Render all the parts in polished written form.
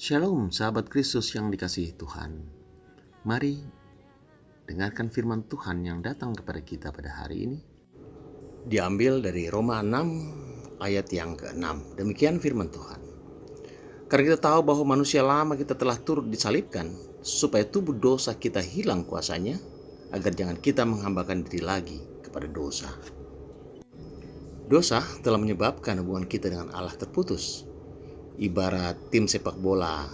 Shalom sahabat Kristus yang dikasihi Tuhan. Mari dengarkan firman Tuhan yang datang kepada kita pada hari ini. Diambil dari Roma 6 ayat yang ke-6. Demikian firman Tuhan. Karena kita tahu bahwa manusia lama kita telah turut disalibkan, supaya tubuh dosa kita hilang kuasanya, agar jangan kita menghambakan diri lagi kepada dosa. Dosa telah menyebabkan hubungan kita dengan Allah terputus. Ibarat tim sepak bola,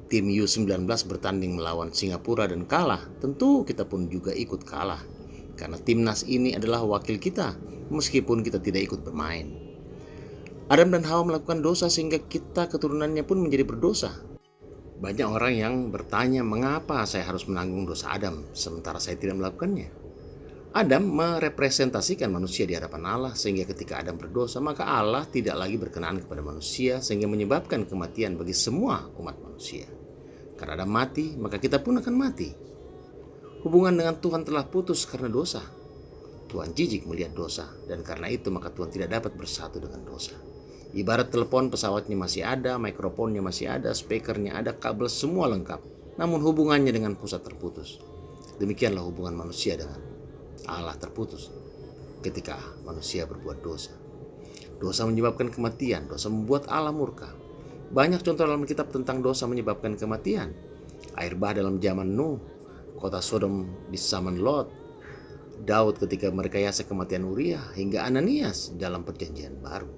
tim U19 bertanding melawan Singapura dan kalah, tentu kita pun juga ikut kalah. Karena timnas ini adalah wakil kita, meskipun kita tidak ikut bermain. Adam dan Hawa melakukan dosa sehingga kita keturunannya pun menjadi berdosa. Banyak orang yang bertanya, mengapa saya harus menanggung dosa Adam, sementara saya tidak melakukannya? Adam merepresentasikan manusia di hadapan Allah, sehingga ketika Adam berdosa, maka Allah tidak lagi berkenan kepada manusia, sehingga menyebabkan kematian bagi semua umat manusia. Karena Adam mati, maka kita pun akan mati. Hubungan dengan Tuhan telah putus karena dosa. Tuhan jijik melihat dosa, dan karena itu maka Tuhan tidak dapat bersatu dengan dosa. Ibarat telepon, pesawatnya masih ada, mikrofonnya masih ada, speakernya ada, kabel semua lengkap, namun hubungannya dengan pusat terputus. Demikianlah hubungan manusia dengan Allah terputus ketika manusia berbuat dosa. Dosa menyebabkan kematian, dosa membuat Allah murka. Banyak contoh dalam kitab tentang dosa menyebabkan kematian. Air bah dalam zaman Nuh, kota Sodom di zaman Lot, Daud ketika merekayasa kematian Uria, hingga Ananias dalam perjanjian baru.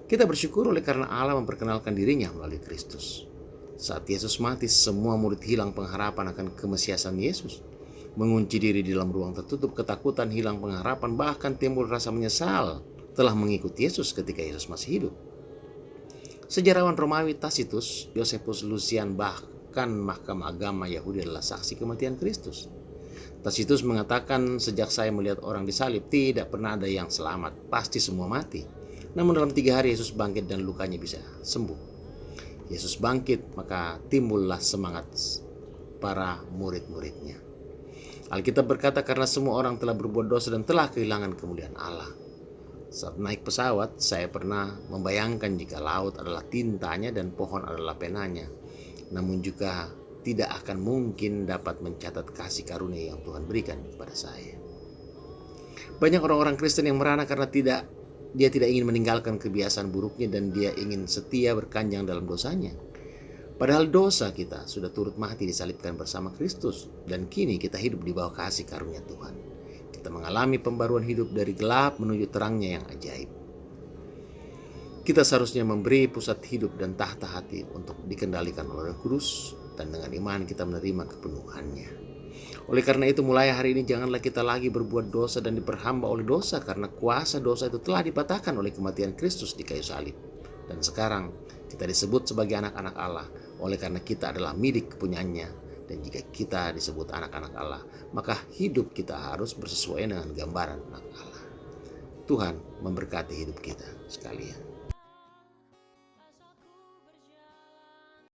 Kita bersyukur oleh karena Allah memperkenalkan dirinya melalui Kristus. Saat Yesus mati, semua murid hilang pengharapan akan kemesiasan Yesus. Mengunci diri di dalam ruang tertutup, ketakutan, hilang pengharapan, bahkan timbul rasa menyesal telah mengikuti Yesus ketika Yesus masih hidup. Sejarawan Romawi Tacitus, Josephus Lucian, bahkan Mahkamah Agama Yahudi adalah saksi kematian Kristus. Tacitus mengatakan, sejak saya melihat orang disalib, tidak pernah ada yang selamat, pasti semua mati. Namun dalam 3 hari Yesus bangkit dan lukanya bisa sembuh. Yesus bangkit, maka timbullah semangat para murid-muridnya. Alkitab berkata, karena semua orang telah berbuat dosa dan telah kehilangan kemuliaan Allah. Saat naik pesawat, saya pernah membayangkan jika laut adalah tintanya dan pohon adalah penanya. Namun juga tidak akan mungkin dapat mencatat kasih karunia yang Tuhan berikan kepada saya. Banyak orang-orang Kristen yang merana karena dia tidak ingin meninggalkan kebiasaan buruknya dan dia ingin setia berkanjang dalam dosanya. Padahal dosa kita sudah turut mati disalibkan bersama Kristus, dan kini kita hidup di bawah kasih karunia Tuhan. Kita mengalami pembaruan hidup dari gelap menuju terangnya yang ajaib. Kita seharusnya memberi pusat hidup dan tahta hati untuk dikendalikan oleh Roh Kudus, dan dengan iman kita menerima kepenuhannya. Oleh karena itu, mulai hari ini janganlah kita lagi berbuat dosa dan diperhamba oleh dosa, karena kuasa dosa itu telah dipatahkan oleh kematian Kristus di kayu salib. Dan sekarang kita disebut sebagai anak-anak Allah, oleh karena kita adalah milik kepunyaannya. Dan jika kita disebut anak-anak Allah, maka hidup kita harus bersesuaian dengan gambaran anak Allah. Tuhan memberkati hidup kita sekalian.